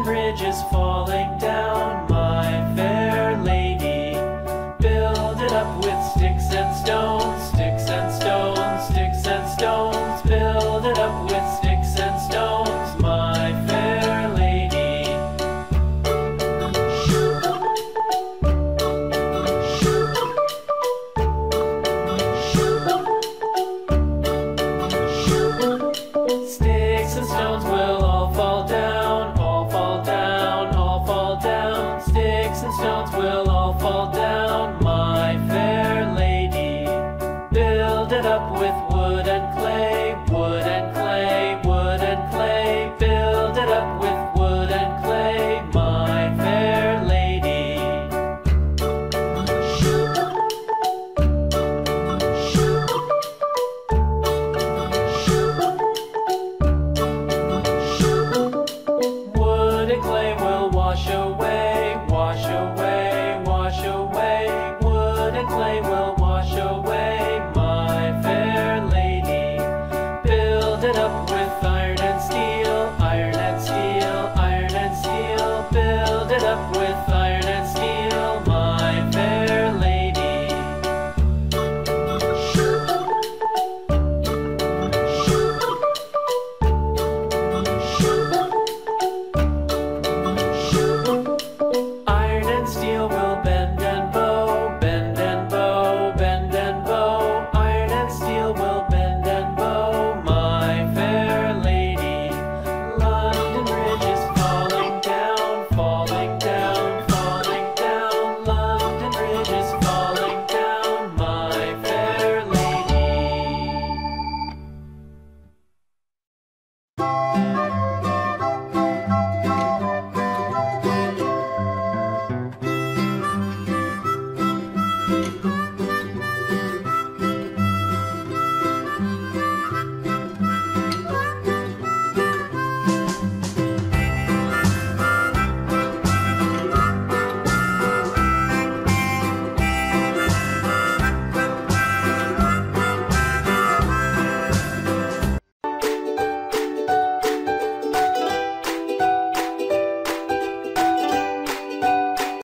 London Bridge is falling down, my fair lady. Build it up with sticks and stones, sticks and stones, sticks and stones. Build it up with sticks and stones, my fair lady. Sticks and stones will all fall down, all fall down, all fall down. Sticks and stones will all fall down, my fair lady. Build it up with wood and clay, wood and clay, wood and clay. Build it up with wood and clay, my fair lady. Wood and clay